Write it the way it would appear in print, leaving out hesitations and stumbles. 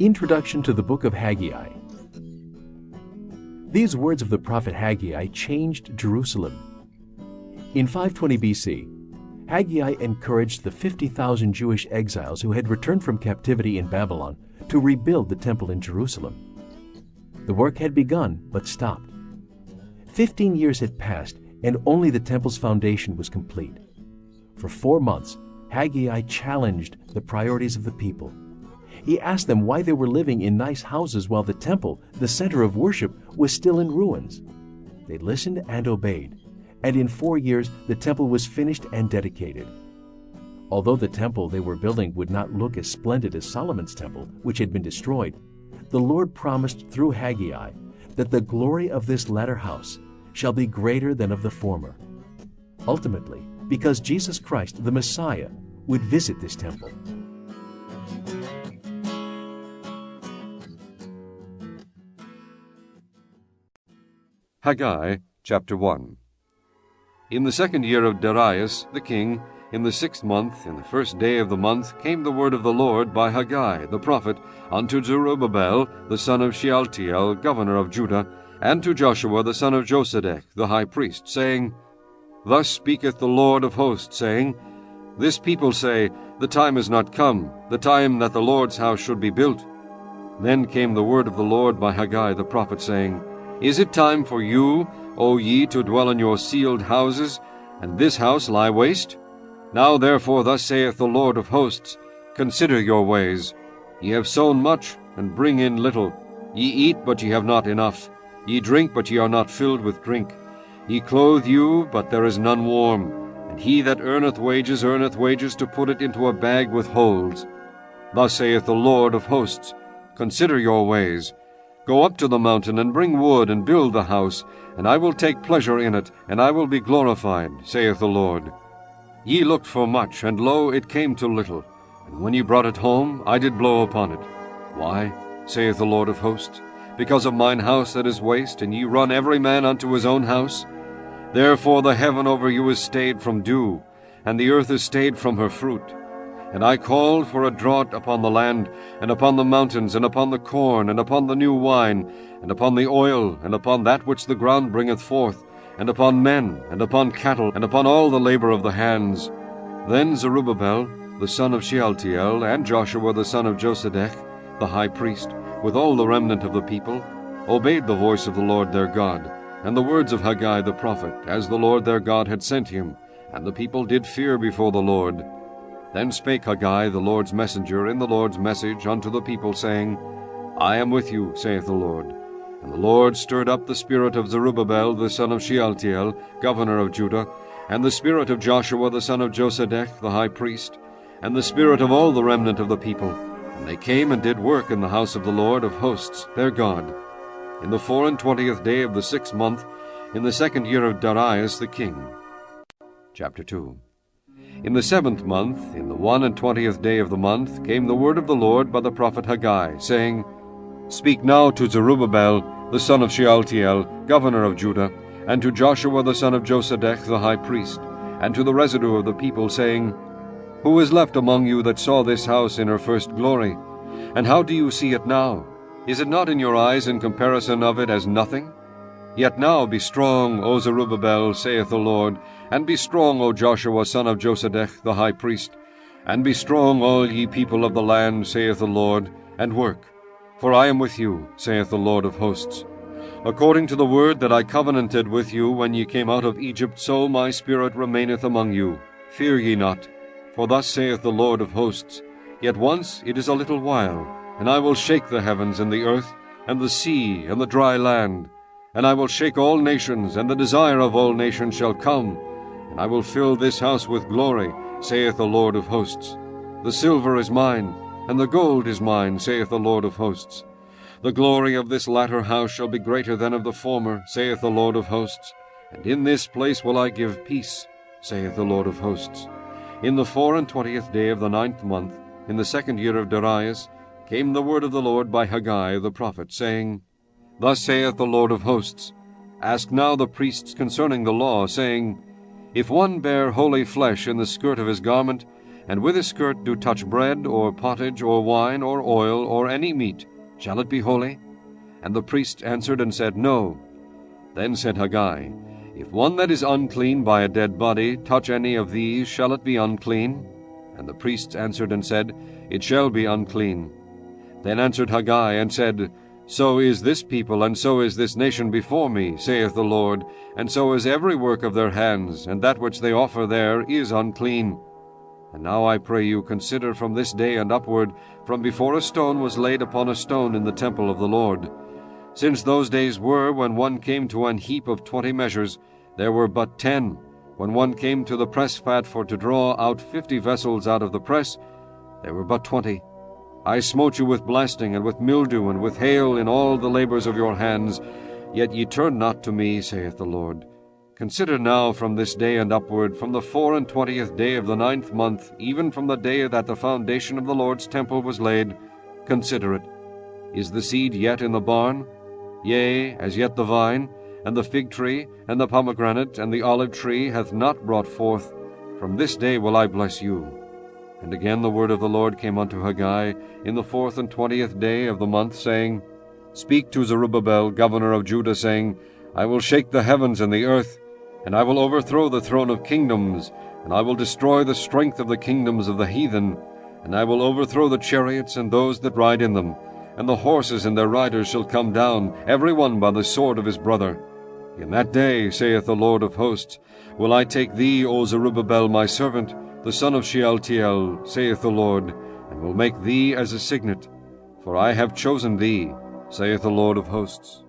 Introduction to the Book of Haggai. These words of the prophet Haggai changed Jerusalem. In 520 BC, Haggai encouraged the 50,000 Jewish exiles who had returned from captivity in Babylon to rebuild the temple in Jerusalem. The work had begun but stopped. 15 years had passed and only the temple's foundation was complete. For 4 months, Haggai challenged the priorities of the people. He asked them why they were living in nice houses while the temple, the center of worship, was still in ruins. They listened and obeyed, and in 4 years the temple was finished and dedicated. Although the temple they were building would not look as splendid as Solomon's temple, which had been destroyed, the Lord promised through Haggai that the glory of this latter house shall be greater than of the former. Ultimately, because Jesus Christ, the Messiah, would visit this temple. Haggai chapter 1. In the 2nd year of Darius the king, in the 6th month, in the 1st day of the month, came the word of the Lord by Haggai the prophet unto Zerubbabel the son of Shealtiel, governor of Judah, and to Joshua the son of Josedech, the high priest, saying, Thus speaketh the Lord of hosts, saying, This people say, The time is not come, the time that the Lord's house should be built. Then came the word of the Lord by Haggai the prophet, saying, Is it time for you, O ye, to dwell in your sealed houses, and this house lie waste? Now therefore thus saith the Lord of hosts, Consider your ways. Ye have sown much, and bring in little. Ye eat, but ye have not enough. Ye drink, but ye are not filled with drink. Ye clothe you, but there is none warm. And he that earneth wages to put it into a bag with holes. Thus saith the Lord of hosts, Consider your ways. Go up to the mountain, and bring wood, and build the house, and I will take pleasure in it, and I will be glorified, saith the Lord. Ye looked for much, and lo, it came to little. And when ye brought it home, I did blow upon it. Why, saith the Lord of hosts? Because of mine house that is waste, and ye run every man unto his own house? Therefore the heaven over you is stayed from dew, and the earth is stayed from her fruit. And I called for a drought upon the land, and upon the mountains, and upon the corn, and upon the new wine, and upon the oil, and upon that which the ground bringeth forth, and upon men, and upon cattle, and upon all the labor of the hands. Then Zerubbabel, the son of Shealtiel, and Joshua the son of Josedech, the high priest, with all the remnant of the people, obeyed the voice of the Lord their God, and the words of Haggai the prophet, as the Lord their God had sent him, and the people did fear before the Lord. Then spake Haggai the Lord's messenger in the Lord's message unto the people, saying, I am with you, saith the Lord. And the Lord stirred up the spirit of Zerubbabel the son of Shealtiel, governor of Judah, and the spirit of Joshua the son of Josedech, the high priest, and the spirit of all the remnant of the people. And they came and did work in the house of the Lord of hosts, their God. In the 24th day of the 6th month, in the 2nd year of Darius the king. Chapter 2. In the 7th month, in the 21st day of the month, came the word of the Lord by the prophet Haggai, saying, Speak now to Zerubbabel, the son of Shealtiel, governor of Judah, and to Joshua the son of Josedech, the high priest, and to the residue of the people, saying, Who is left among you that saw this house in her first glory? And how do you see it now? Is it not in your eyes in comparison of it as nothing? Yet now be strong, O Zerubbabel, saith the Lord, and be strong, O Joshua son of Josedech, the high priest, and be strong, all ye people of the land, saith the Lord, and work. For I am with you, saith the Lord of hosts. According to the word that I covenanted with you when ye came out of Egypt, so my spirit remaineth among you. Fear ye not. For thus saith the Lord of hosts, Yet once it is a little while, and I will shake the heavens and the earth, and the sea and the dry land. And I will shake all nations, and the desire of all nations shall come. And I will fill this house with glory, saith the Lord of hosts. The silver is mine, and the gold is mine, saith the Lord of hosts. The glory of this latter house shall be greater than of the former, saith the Lord of hosts. And in this place will I give peace, saith the Lord of hosts. In the 24th day of the 9th month, in the 2nd year of Darius, came the word of the Lord by Haggai the prophet, saying, Thus saith the Lord of hosts, Ask now the priests concerning the law, saying, If one bear holy flesh in the skirt of his garment, and with his skirt do touch bread, or pottage, or wine, or oil, or any meat, shall it be holy? And the priests answered and said, No. Then said Haggai, If one that is unclean by a dead body touch any of these, shall it be unclean? And the priests answered and said, It shall be unclean. Then answered Haggai and said, So is this people, and so is this nation before me, saith the Lord, and so is every work of their hands, and that which they offer there is unclean. And now I pray you, consider from this day and upward, from before a stone was laid upon a stone in the temple of the Lord. Since those days were, when one came to an heap of 20 measures, there were but 10. When one came to the press fat for to draw out 50 vessels out of the press, there were but 20. I smote you with blasting, and with mildew, and with hail in all the labors of your hands, yet ye turned not to me, saith the Lord. Consider now from this day and upward, from the 24th day of the 9th month, even from the day that the foundation of the Lord's temple was laid, consider it. Is the seed yet in the barn? Yea, as yet the vine, and the fig tree, and the pomegranate, and the olive tree hath not brought forth. From this day will I bless you. And again the word of the Lord came unto Haggai in the 24th day of the month, saying, Speak to Zerubbabel, governor of Judah, saying, I will shake the heavens and the earth, and I will overthrow the throne of kingdoms, and I will destroy the strength of the kingdoms of the heathen, and I will overthrow the chariots and those that ride in them, and the horses and their riders shall come down, every one by the sword of his brother. In that day, saith the Lord of hosts, will I take thee, O Zerubbabel, my servant, the son of Shealtiel, saith the Lord, and will make thee as a signet. For I have chosen thee, saith the Lord of hosts.